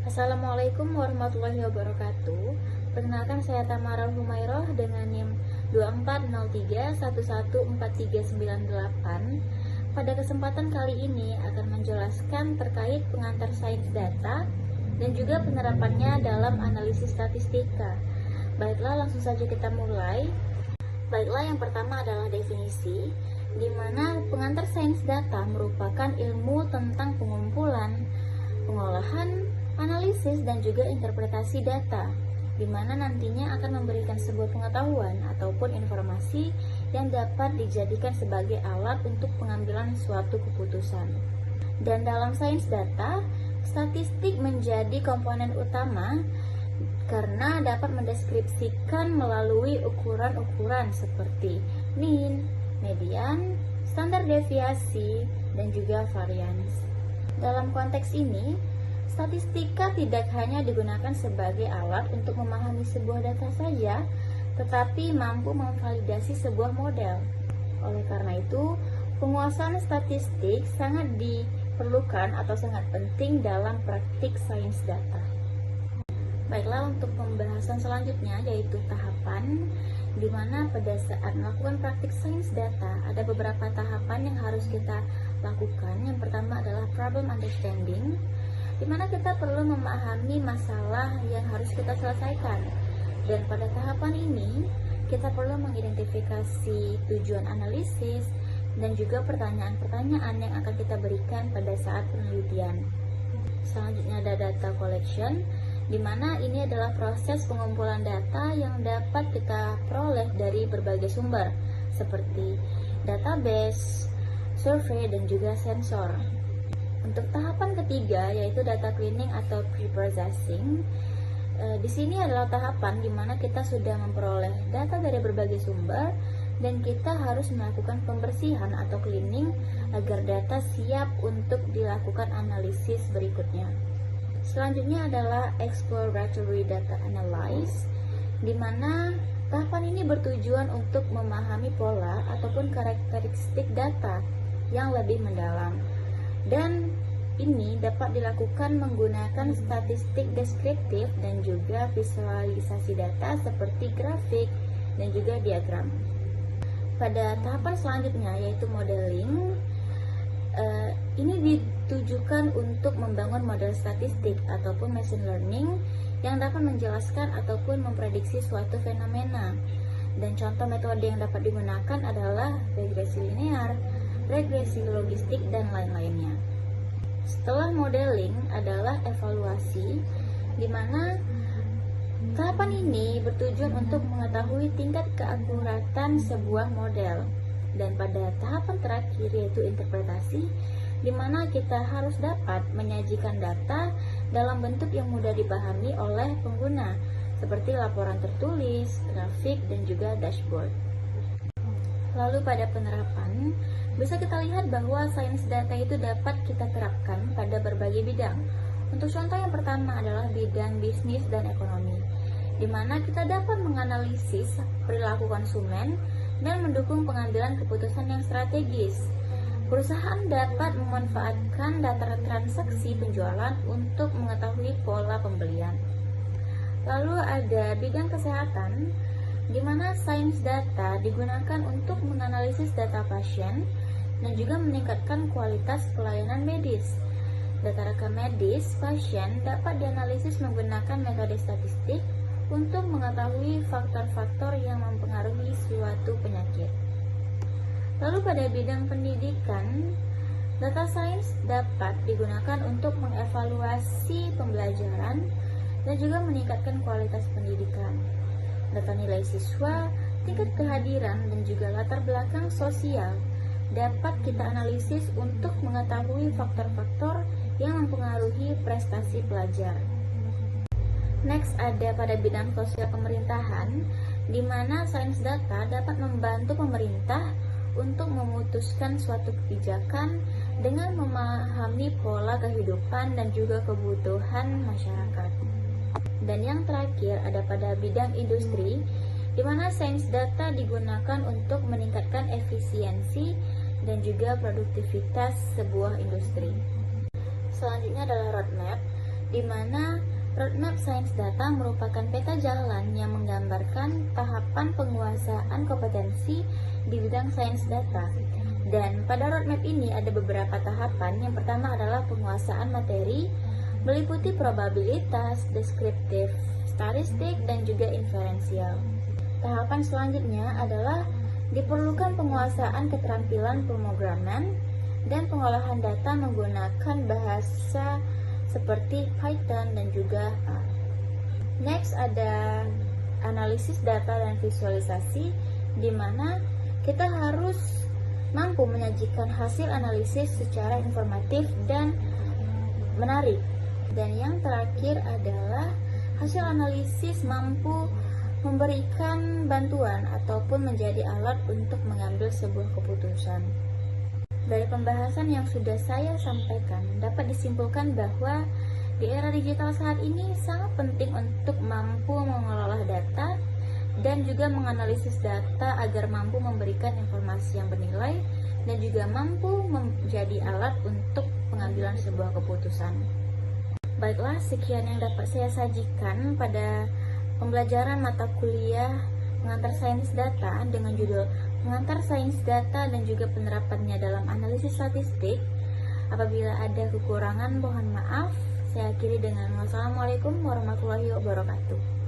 Assalamualaikum warahmatullahi wabarakatuh. Perkenalkan, saya Tamara Humairah dengan NIM 2403114398. Pada kesempatan kali ini akan menjelaskan terkait pengantar sains data dan juga penerapannya dalam analisis statistika. Baiklah, langsung saja kita mulai. Baiklah, yang pertama adalah definisi, di mana pengantar sains data merupakan ilmu tentang pengumpulan, pengolahan, analisis, dan juga interpretasi data, di mana nantinya akan memberikan sebuah pengetahuan ataupun informasi yang dapat dijadikan sebagai alat untuk pengambilan suatu keputusan. Dan dalam sains data, statistik menjadi komponen utama karena dapat mendeskripsikan melalui ukuran-ukuran seperti mean, median, standar deviasi, dan juga varians. Dalam konteks ini, statistika tidak hanya digunakan sebagai alat untuk memahami sebuah data saja, tetapi mampu memvalidasi sebuah model. Oleh karena itu, penguasaan statistik sangat diperlukan atau sangat penting dalam praktik sains data. Baiklah, untuk pembahasan selanjutnya yaitu tahapan, di mana pada saat melakukan praktik sains data ada beberapa tahapan yang harus kita lakukan. Yang pertama adalah problem understanding, di mana kita perlu memahami masalah yang harus kita selesaikan. Dan pada tahapan ini, kita perlu mengidentifikasi tujuan analisis dan juga pertanyaan-pertanyaan yang akan kita berikan pada saat penelitian. Selanjutnya ada data collection, di mana ini adalah proses pengumpulan data yang dapat kita peroleh dari berbagai sumber, seperti database, survei, dan juga sensor. Untuk tahapan ketiga yaitu data cleaning atau pre-processing. Di sini adalah tahapan di mana kita sudah memperoleh data dari berbagai sumber dan kita harus melakukan pembersihan atau cleaning agar data siap untuk dilakukan analisis berikutnya. Selanjutnya adalah exploratory data analysis, di mana tahapan ini bertujuan untuk memahami pola ataupun karakteristik data yang lebih mendalam. Dan ini dapat dilakukan menggunakan statistik deskriptif dan juga visualisasi data seperti grafik dan juga diagram. Pada tahapan selanjutnya yaitu modeling, ini ditujukan untuk membangun model statistik ataupun machine learning yang dapat menjelaskan ataupun memprediksi suatu fenomena. Dan contoh metode yang dapat digunakan adalah regresi linear, regresi logistik, dan lain-lainnya. Setelah modeling adalah evaluasi, di mana tahapan ini bertujuan untuk mengetahui tingkat keakuratan sebuah model. Dan pada tahapan terakhir yaitu interpretasi, di mana kita harus dapat menyajikan data dalam bentuk yang mudah dipahami oleh pengguna, seperti laporan tertulis, grafik, dan juga dashboard. Lalu pada penerapan, bisa kita lihat bahwa sains data itu dapat kita terapkan pada berbagai bidang. Untuk contoh yang pertama adalah bidang bisnis dan ekonomi, di mana kita dapat menganalisis perilaku konsumen dan mendukung pengambilan keputusan yang strategis. Perusahaan dapat memanfaatkan data transaksi penjualan untuk mengetahui pola pembelian. Lalu ada bidang kesehatan, di mana sains data digunakan untuk menganalisis data pasien dan juga meningkatkan kualitas pelayanan medis. Data rekam medis pasien dapat dianalisis menggunakan metode statistik untuk mengetahui faktor-faktor yang mempengaruhi suatu penyakit. Lalu pada bidang pendidikan, data sains dapat digunakan untuk mengevaluasi pembelajaran dan juga meningkatkan kualitas pendidikan. Data nilai siswa, tingkat kehadiran, dan juga latar belakang sosial dapat kita analisis untuk mengetahui faktor-faktor yang mempengaruhi prestasi pelajar. Next ada pada bidang sosial pemerintahan, di mana sains data dapat membantu pemerintah untuk memutuskan suatu kebijakan dengan memahami pola kehidupan dan juga kebutuhan masyarakat. Dan yang terakhir ada pada bidang industri, di mana sains data digunakan untuk meningkatkan efisiensi dan juga produktivitas sebuah industri. Selanjutnya adalah roadmap, di mana roadmap sains data merupakan peta jalan yang menggambarkan tahapan penguasaan kompetensi di bidang sains data. Dan pada roadmap ini ada beberapa tahapan. Yang pertama adalah penguasaan materi, meliputi probabilitas, deskriptif, statistik, dan juga inferensial. Tahapan selanjutnya adalah diperlukan penguasaan keterampilan pemrograman dan pengolahan data menggunakan bahasa seperti Python dan juga R. Next ada analisis data dan visualisasi, di mana kita harus mampu menyajikan hasil analisis secara informatif dan menarik. Dan yang terakhir adalah hasil analisis mampu memberikan bantuan ataupun menjadi alat untuk mengambil sebuah keputusan. Dari pembahasan yang sudah saya sampaikan, dapat disimpulkan bahwa di era digital saat ini sangat penting untuk mampu mengelola data dan juga menganalisis data agar mampu memberikan informasi yang bernilai dan juga mampu menjadi alat untuk pengambilan sebuah keputusan. Baiklah, sekian yang dapat saya sajikan pada pembelajaran mata kuliah pengantar sains data dengan judul Pengantar Sains Data dan juga penerapannya dalam analisis statistik. Apabila ada kekurangan, mohon maaf. Saya akhiri dengan wassalamualaikum warahmatullahi wabarakatuh.